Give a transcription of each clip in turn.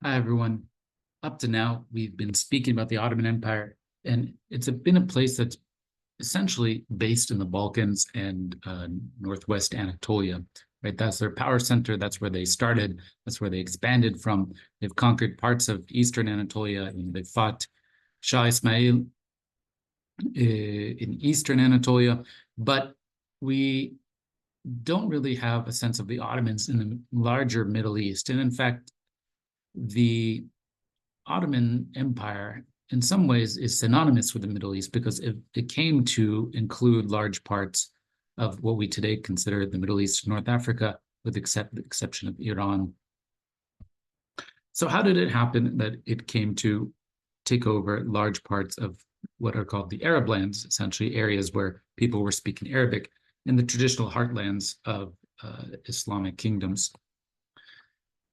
Hi, everyone. Up to now, we've been speaking about the Ottoman Empire, and been a place that's essentially based in the Balkans and northwest Anatolia, right? That's their power center. That's where they started. That's where they expanded from. They've conquered parts of eastern Anatolia, and they fought Shah Ismail in eastern Anatolia. But we don't really have a sense of the Ottomans in the larger Middle East. And in fact, the Ottoman Empire, in some ways, is synonymous with the Middle East because it came to include large parts of what we today consider the Middle East, North Africa, with the exception of Iran. So how did it happen that it came to take over large parts of what are called the Arab lands, essentially areas where people were speaking Arabic in the traditional heartlands of Islamic kingdoms?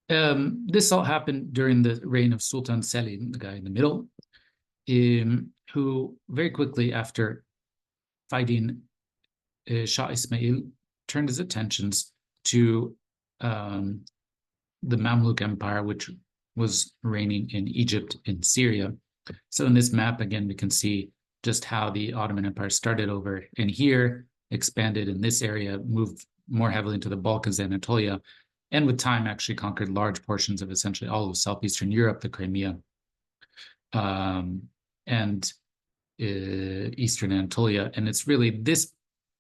This all happened during the reign of Sultan Selim, the guy in the middle, who very quickly after fighting Shah Ismail turned his attentions to the Mamluk Empire, which was reigning in Egypt and Syria. So in this map, again, we can see just how the Ottoman Empire started over in here, expanded in this area, moved more heavily into the Balkans, Anatolia, and with time actually conquered large portions of essentially all of southeastern Europe, the Crimea, and eastern Anatolia. And it's really this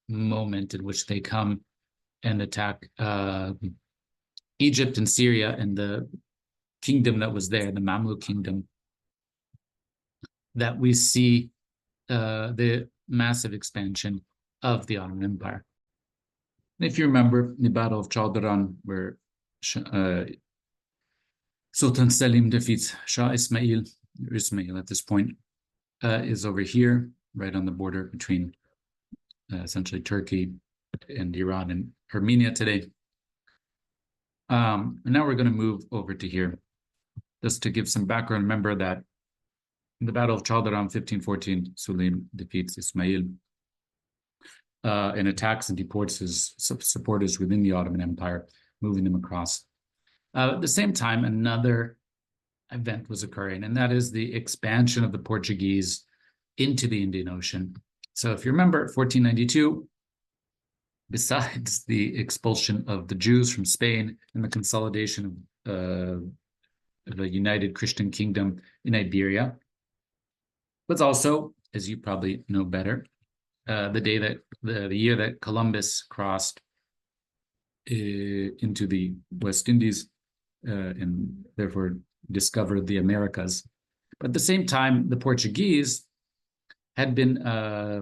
moment in which they come and attack Egypt and Syria and the kingdom that was there, the Mamluk kingdom, that we see the massive expansion of the Ottoman Empire. If you remember the Battle of Chaldiran, where Sultan Selim defeats Shah Ismail at this point, is over here, right on the border between essentially Turkey and Iran and Armenia today. And now we're going to move over to here. Just to give some background, remember that in the Battle of Chaldiran, 1514, Selim defeats Ismail and attacks and deports his supporters within the Ottoman Empire, moving them across. At the same time, another event was occurring, and that is the expansion of the Portuguese into the Indian Ocean. So if you remember, 1492, besides the expulsion of the Jews from Spain and the consolidation of a united Christian kingdom in Iberia, was also, as you probably know better, the year that Columbus crossed into the West Indies and therefore discovered the Americas. But at the same time, the Portuguese had been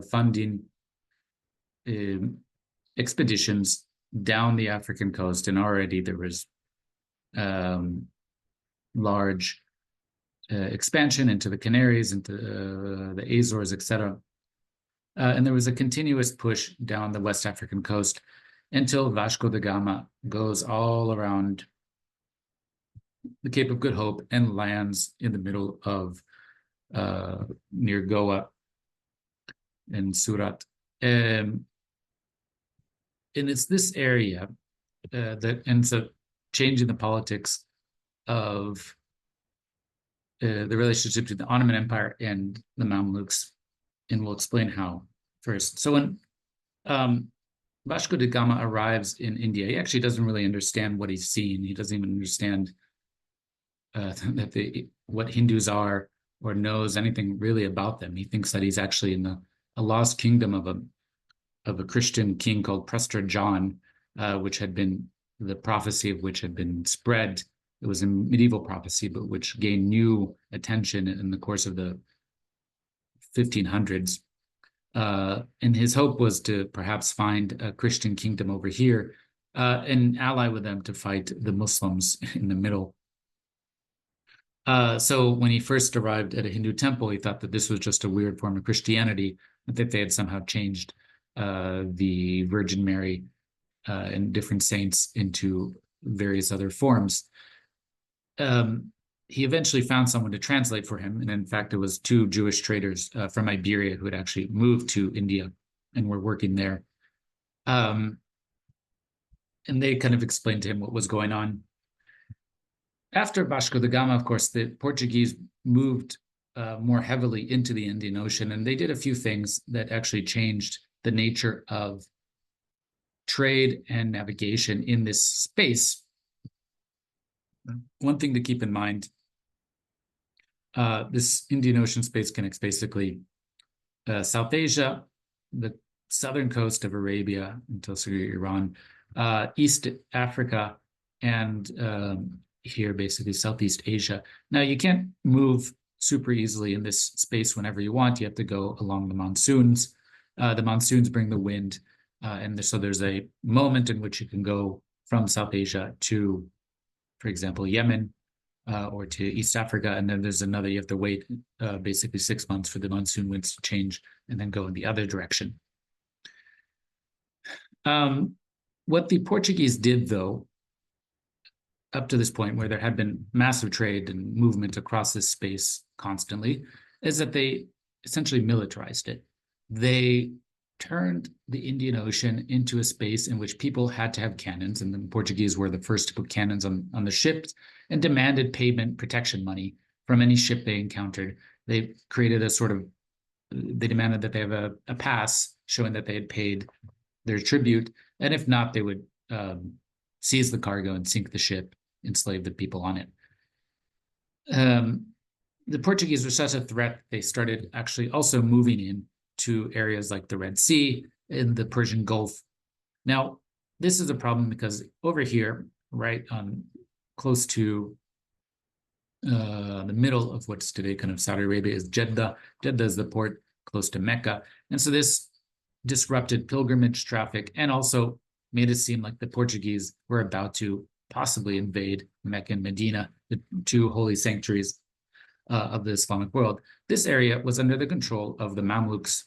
funding expeditions down the African coast, and already there was large expansion into the Canaries, into the Azores, etc. And there was a continuous push down the West African coast until Vasco da Gama goes all around the Cape of Good Hope and lands in the middle of near Goa and Surat. And it's this area that ends up changing the politics of the relationship to the Ottoman Empire and the Mamluks, and we'll explain how first. So when Vasco da Gama arrives in India, he actually doesn't really understand what he's seeing. He doesn't even understand what Hindus are or knows anything really about them. He thinks that he's actually in a lost kingdom of a Christian king called Prester John, which had been the prophecy of which had been spread. It was a medieval prophecy, but which gained new attention in the course of the 1500s. And his hope was to perhaps find a Christian kingdom over here and ally with them to fight the Muslims in the middle. So when he first arrived at a Hindu temple, he thought that this was just a weird form of Christianity, that they had somehow changed the Virgin Mary and different saints into various other forms. He eventually found someone to translate for him. And in fact, it was two Jewish traders from Iberia who had actually moved to India and were working there. And they kind of explained to him what was going on. After Vasco da Gama, of course, the Portuguese moved more heavily into the Indian Ocean, and they did a few things that actually changed the nature of trade and navigation in this space. One thing to keep in mind, this Indian Ocean space connects basically South Asia, the southern coast of Arabia until Iran, East Africa, and here basically Southeast Asia. Now you can't move super easily in this space whenever you want. You have to go along the monsoons. The monsoons bring the wind, and so there's a moment in which you can go from South Asia to, for example, Yemen, or to East Africa, and then there's another, you have to wait basically 6 months for the monsoon winds to change and then go in the other direction. What the Portuguese did, though, up to this point where there had been massive trade and movement across this space constantly, is that they essentially militarized it. They turned the Indian Ocean into a space in which people had to have cannons, and the Portuguese were the first to put cannons on the ships and demanded payment protection money from any ship they encountered. They created a sort of, they demanded that they have a pass showing that they had paid their tribute, and if not, they would seize the cargo and sink the ship, enslave the people on it. The Portuguese were such a threat, they started actually also moving in to areas like the Red Sea and the Persian Gulf. Now, this is a problem because over here, right, close to the middle of what's today kind of Saudi Arabia is Jeddah. Jeddah is the port close to Mecca. And so this disrupted pilgrimage traffic and also made it seem like the Portuguese were about to possibly invade Mecca and Medina, the two holy sanctuaries of the Islamic world. This area was under the control of the Mamluks.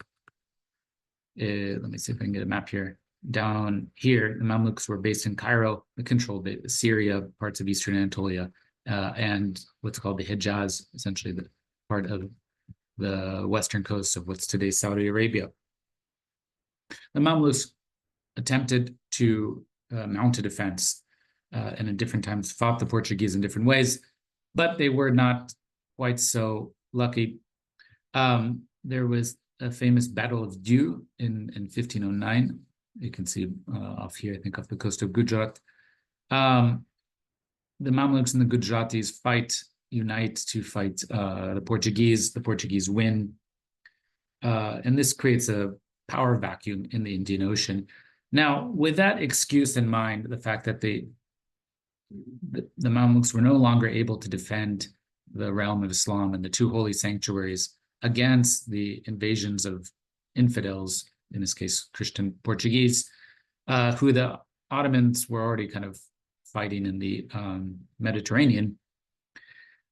Let me see if I can get a map here. Down here, the Mamluks were based in Cairo. They controlled Syria, parts of eastern Anatolia, and what's called the Hijaz, essentially the part of the western coast of what's today Saudi Arabia. The Mamluks attempted to mount a defense and at different times fought the Portuguese in different ways, but they were not quite so lucky. There was a famous Battle of Diu in 1509. You can see off here, I think off the coast of Gujarat. The Mamluks and the Gujaratis unite to fight the Portuguese. The Portuguese win. And this creates a power vacuum in the Indian Ocean. Now, with that excuse in mind, the fact that the Mamluks were no longer able to defend the realm of Islam and the two holy sanctuaries against the invasions of infidels, in this case, Christian Portuguese, who the Ottomans were already kind of fighting in the Mediterranean,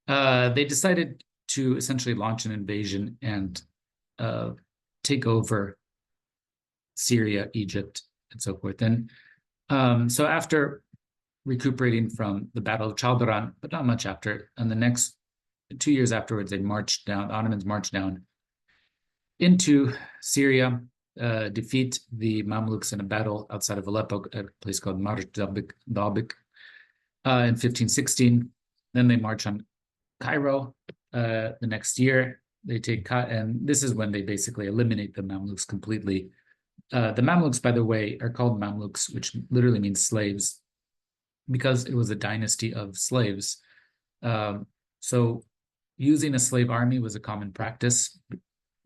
they decided to essentially launch an invasion and take over Syria, Egypt, and so forth. And so after recuperating from the Battle of Chaldiran, but not much after, and the next 2 years afterwards, they marched down, the Ottomans marched down into Syria, defeat the Mamluks in a battle outside of Aleppo at a place called Marj Dabik in 1516. Then they march on Cairo the next year. They take, and this is when they basically eliminate the Mamluks completely. The Mamluks, by the way, are called Mamluks, which literally means slaves, because it was a dynasty of slaves. So using a slave army was a common practice,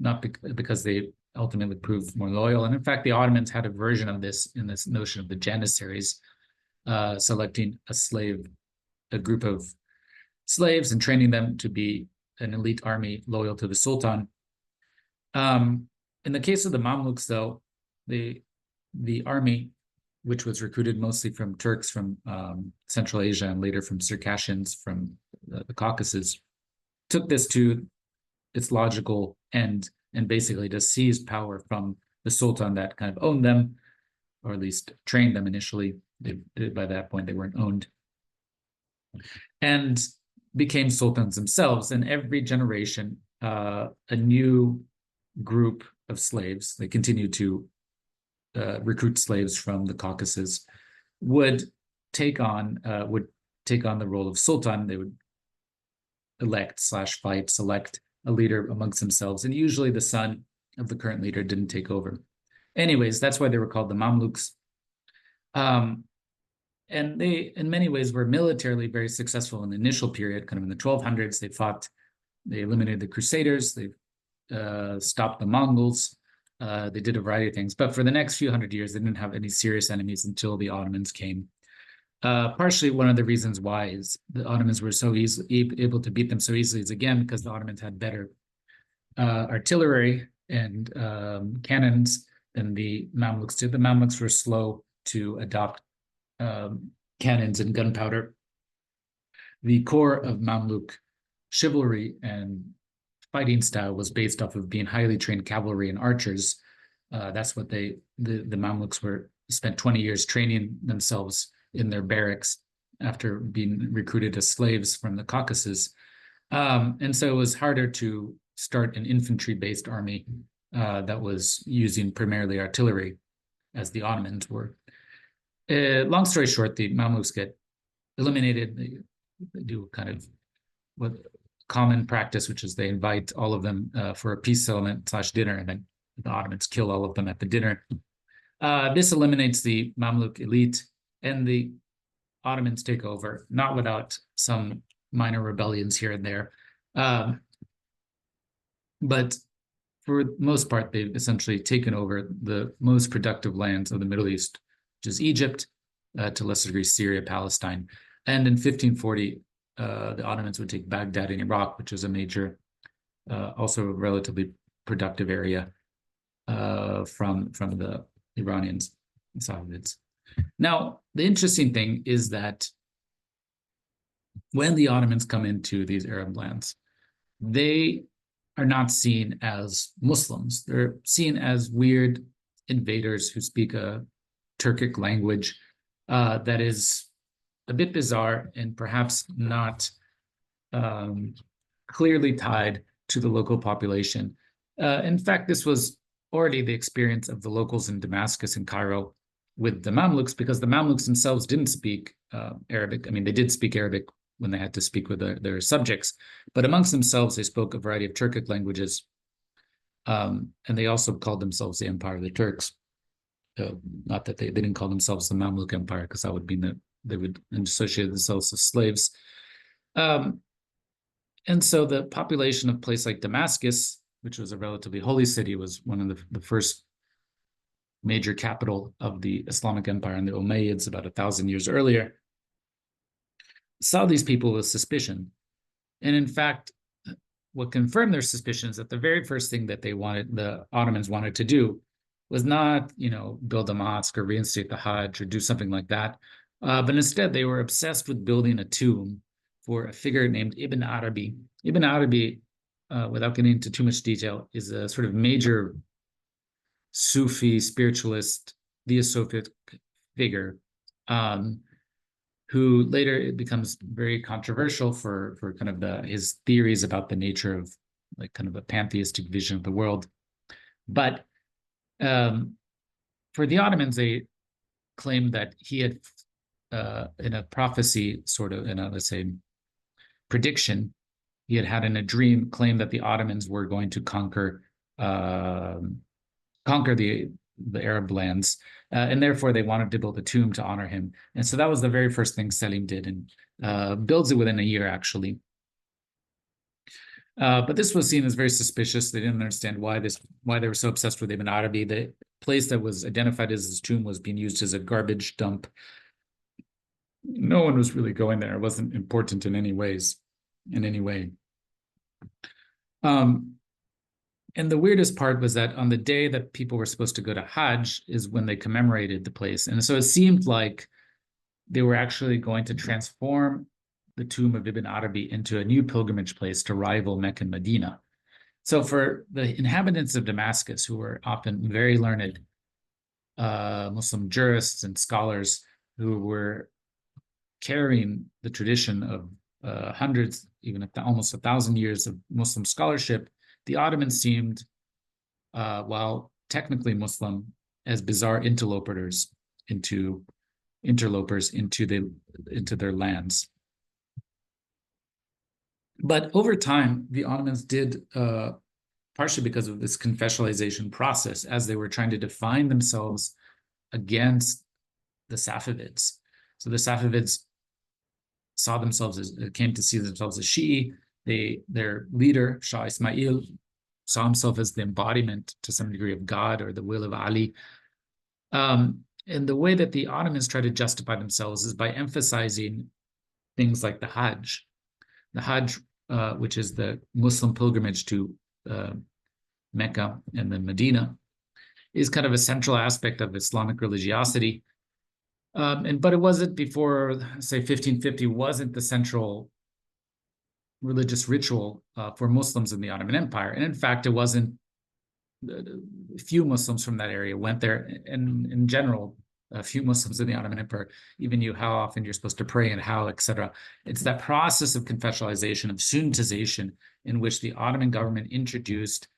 not because they ultimately proved more loyal. And in fact, the Ottomans had a version of this in this notion of the Janissaries, selecting a group of slaves and training them to be an elite army loyal to the Sultan. In the case of the Mamluks, though, the army, which was recruited mostly from Turks from Central Asia and later from Circassians from the Caucasus, took this to its logical end and basically to seize power from the Sultan that kind of owned them, or at least trained them initially. By that point, they weren't owned, and became sultans themselves. And every generation, a new group of slaves, they continued to recruit slaves from the Caucasus, would take on, would take on the role of sultan. They would select a leader amongst themselves, and usually the son of the current leader didn't take over. Anyways, that's why they were called the Mamluks. And they, in many ways, were militarily very successful in the initial period, kind of in the 1200s. They eliminated the Crusaders, they stopped the Mongols, they did a variety of things. But for the next few hundred years, they didn't have any serious enemies until the Ottomans came. Partially, one of the reasons why is the Ottomans were so able to beat them so easily is, again, because the Ottomans had better artillery and cannons than the Mamluks did. The Mamluks were slow to adopt cannons and gunpowder. The core of Mamluk chivalry and fighting style was based off of being highly trained cavalry and archers. That's what the Mamluks spent 20 years training themselves in their barracks after being recruited as slaves from the Caucasus. And so it was harder to start an infantry-based army that was using primarily artillery, as the Ottomans were. Long story short, the Mamluks get eliminated. They do kind of what common practice, which is they invite all of them for a peace settlement / dinner, and then the Ottomans kill all of them at the dinner. This eliminates the Mamluk elite, and the Ottomans take over, not without some minor rebellions here and there. But for the most part, they've essentially taken over the most productive lands of the Middle East, which is Egypt, to a lesser degree Syria, Palestine. And in 1540, the Ottomans would take Baghdad in Iraq, which is a major, also a relatively productive area from the Iranians and Safavids. Now, the interesting thing is that when the Ottomans come into these Arab lands, they are not seen as Muslims. They're seen as weird invaders who speak a Turkic language that is a bit bizarre and perhaps not clearly tied to the local population. In fact, this was already the experience of the locals in Damascus and Cairo with the Mamluks, because the Mamluks themselves didn't speak Arabic. I mean, they did speak Arabic when they had to speak with their subjects, but amongst themselves, they spoke a variety of Turkic languages, and they also called themselves the Empire of the Turks. Not that they didn't call themselves the Mamluk Empire, because that would mean that they would associate themselves with slaves. And so the population of a place like Damascus, which was a relatively holy city, was one of the first major capital of the Islamic Empire and the Umayyads about 1,000 years earlier, saw these people with suspicion. And in fact, what confirmed their suspicion is that the very first thing that the Ottomans wanted to do was not, build a mosque or reinstate the Hajj or do something like that. But instead, they were obsessed with building a tomb for a figure named Ibn Arabi. Ibn Arabi, without getting into too much detail, is a sort of major Sufi spiritualist, theosophic figure, who later it becomes very controversial for kind of his theories about the nature of like kind of a pantheistic vision of the world. But for the Ottomans, they claimed that he had, in a prophecy, sort of in a, let's say, prediction, he had in a dream, claimed that the Ottomans were going to conquer the Arab lands, and therefore they wanted to build a tomb to honor him. And so that was the very first thing Selim did, and builds it within a year, actually. But this was seen as very suspicious. They didn't understand why they were so obsessed with Ibn Arabi. The place that was identified as his tomb was being used as a garbage dump. No one was really going there. It wasn't important in any way. And the weirdest part was that on the day that people were supposed to go to Hajj is when they commemorated the place. And so it seemed like they were actually going to transform the tomb of Ibn Arabi into a new pilgrimage place to rival Mecca and Medina. So for the inhabitants of Damascus, who were often very learned Muslim jurists and scholars who were carrying the tradition of hundreds, even almost 1,000 years of Muslim scholarship, the Ottomans seemed, while technically Muslim, as bizarre interlopers into their lands. But over time, the Ottomans did, partially because of this confessionalization process, as they were trying to define themselves against the Safavids. So the Safavids saw themselves as, came to see themselves as Shi'i. Their leader, Shah Ismail, saw himself as the embodiment to some degree of God or the will of Ali. And the way that the Ottomans try to justify themselves is by emphasizing things like the Hajj. The Hajj, which is the Muslim pilgrimage to Mecca and then Medina, is kind of a central aspect of Islamic religiosity. But it wasn't before, say, 1550, wasn't the central religious ritual for Muslims in the Ottoman Empire. And in fact, it wasn't, few Muslims from that area went there. And in general, a few Muslims in the Ottoman Empire even knew how often you're supposed to pray and how, etc. It's that process of confessionalization, of Sunnitization, in which the Ottoman government introduced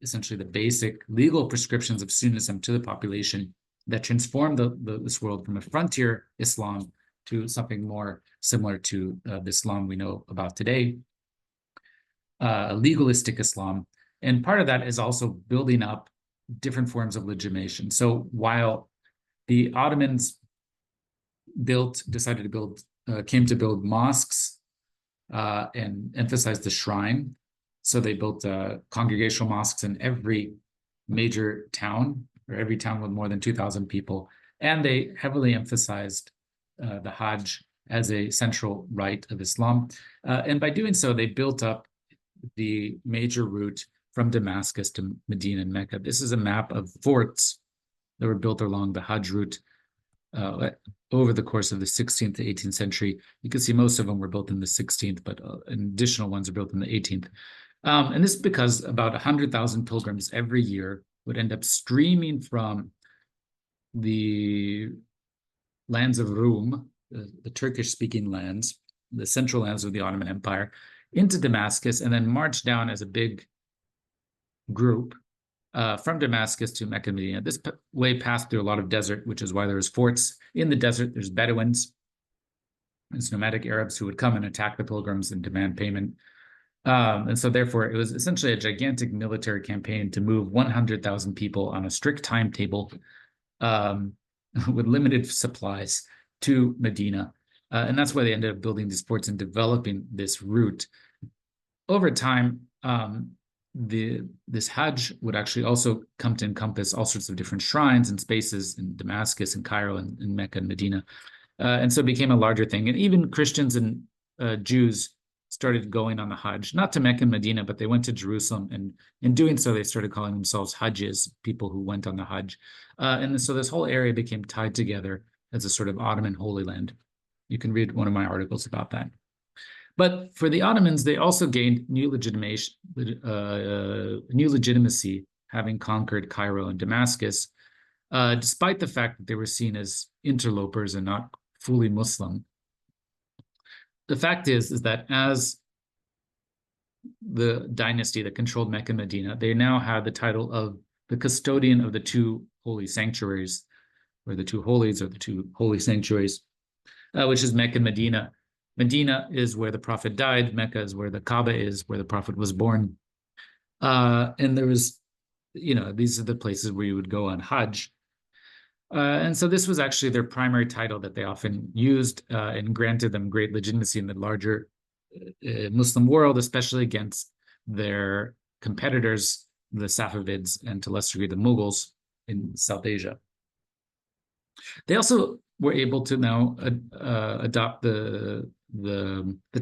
essentially the basic legal prescriptions of Sunnism to the population that transformed this world from a frontier Islam to something more similar to the Islam we know about today, a legalistic Islam. And part of that is also building up different forms of legitimation. So while the Ottomans came to build mosques and emphasize the shrine, so they built congregational mosques in every major town, or every town with more than 2,000 people. And they heavily emphasized the Hajj as a central rite of Islam. And by doing so, they built up the major route from Damascus to Medina and Mecca. This is a map of forts that were built along the Hajj route over the course of the 16th to 18th century. You can see most of them were built in the 16th, but additional ones are built in the 18th. And this is because about 100,000 pilgrims every year would end up streaming from the lands of Rum, the Turkish-speaking lands, the central lands of the Ottoman Empire, into Damascus, and then march down as a big group from Damascus to Mecca and Medina. This way passed through a lot of desert, which is why there's forts in the desert. There's Bedouins, there's nomadic Arabs who would come and attack the pilgrims and demand payment. And so therefore, it was essentially a gigantic military campaign to move 100,000 people on a strict timetable with limited supplies to Medina. And that's why they ended up building these forts and developing this route. Over time, this Hajj would actually also come to encompass all sorts of different shrines and spaces in Damascus and Cairo and Mecca and Medina. And so it became a larger thing. And even Christians and Jews started going on the Hajj, not to Mecca and Medina, but they went to Jerusalem. And in doing so, they started calling themselves Hajjis, people who went on the Hajj. And so this whole area became tied together as a sort of Ottoman Holy Land. You can read one of my articles about that. But for the Ottomans, they also gained new legitimacy, having conquered Cairo and Damascus, despite the fact that they were seen as interlopers and not fully Muslim. The fact is that as the dynasty that controlled Mecca and Medina, they now had the title of the custodian of the two holy sanctuaries, or the two holies, or the two holy sanctuaries, which is Mecca and Medina. Medina is where the Prophet died. Mecca is where the Kaaba is, where the Prophet was born. And there was, these are the places where you would go on Hajj. And so this was actually their primary title that they often used and granted them great legitimacy in the larger Muslim world, especially against their competitors, the Safavids, and to a lesser degree, the Mughals in South Asia. They also were able to now adopt the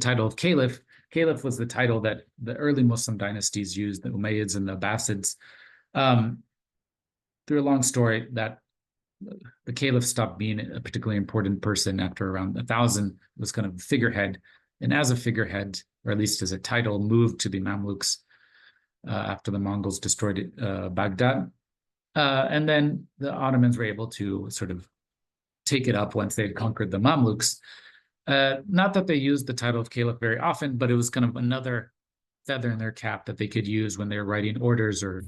title of Caliph. Caliph was the title that the early Muslim dynasties used, the Umayyads and the Abbasids. Through a long story, that the Caliph stopped being a particularly important person after around 1000. It was kind of a figurehead. And as a figurehead, or at least as a title, moved to the Mamluks after the Mongols destroyed Baghdad. And then the Ottomans were able to sort of take it up once they had conquered the Mamluks. Not that they used the title of Caliph very often, but it was kind of another feather in their cap that they could use when they were writing orders or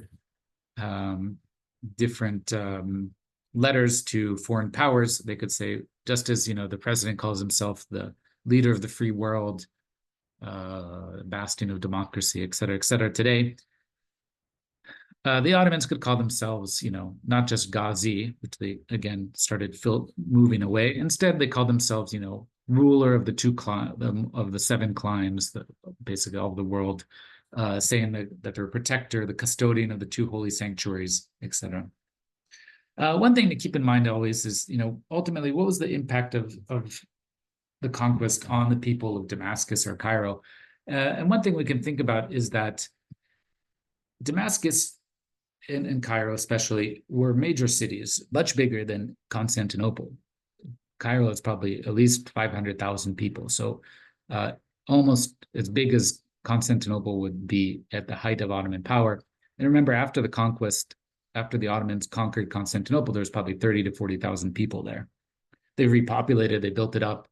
different letters to foreign powers. They could say, just as the president calls himself the leader of the free world, bastion of democracy, et cetera, et cetera. Today, the Ottomans could call themselves, not just Ghazi, which they again started moving away. Instead, they called themselves, ruler of the seven climes, basically all of the world, saying that they're a protector, the custodian of the two holy sanctuaries, etc. One thing to keep in mind always is, ultimately, what was the impact of the conquest on the people of Damascus or Cairo? And one thing we can think about is that Damascus and Cairo especially were major cities, much bigger than Constantinople. Cairo is probably at least 500,000 people, so almost as big as Constantinople would be at the height of Ottoman power. And remember, after the conquest, after the Ottomans conquered Constantinople, there was probably 30 to 40,000 people there. They repopulated, they built it up,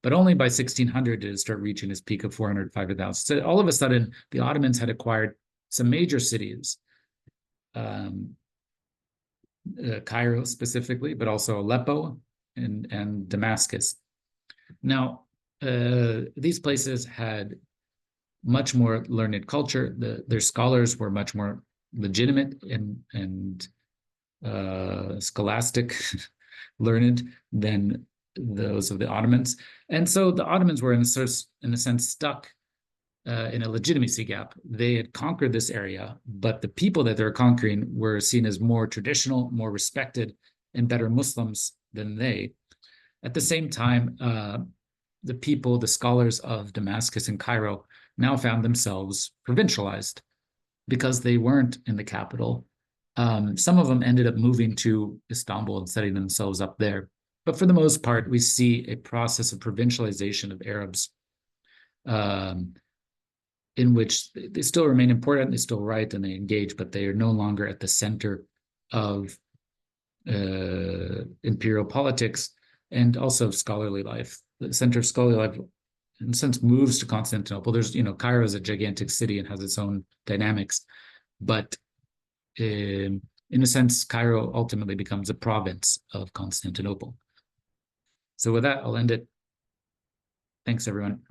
but only by 1600 did it start reaching its peak of 400, 500,000. So all of a sudden, the Ottomans had acquired some major cities, Cairo specifically, but also Aleppo and Damascus. Now, these places had much more learned culture. Their scholars were much more legitimate and scholastic learned than those of the Ottomans. And so the Ottomans were in a sense stuck in a legitimacy gap. They had conquered this area, but the people that they're conquering were seen as more traditional, more respected, and better Muslims than they. At the same time, the people, the scholars of Damascus and Cairo now found themselves provincialized because they weren't in the capital. Some of them ended up moving to Istanbul and setting themselves up there. But for the most part, we see a process of provincialization of Arabs, in which they still remain important, they still write and they engage, but they are no longer at the center of imperial politics and also scholarly life. The center of scholarly life, in a sense, moves to Constantinople. There's, Cairo is a gigantic city and has its own dynamics, but in a sense, Cairo ultimately becomes a province of Constantinople. So with that, I'll end it. Thanks, everyone.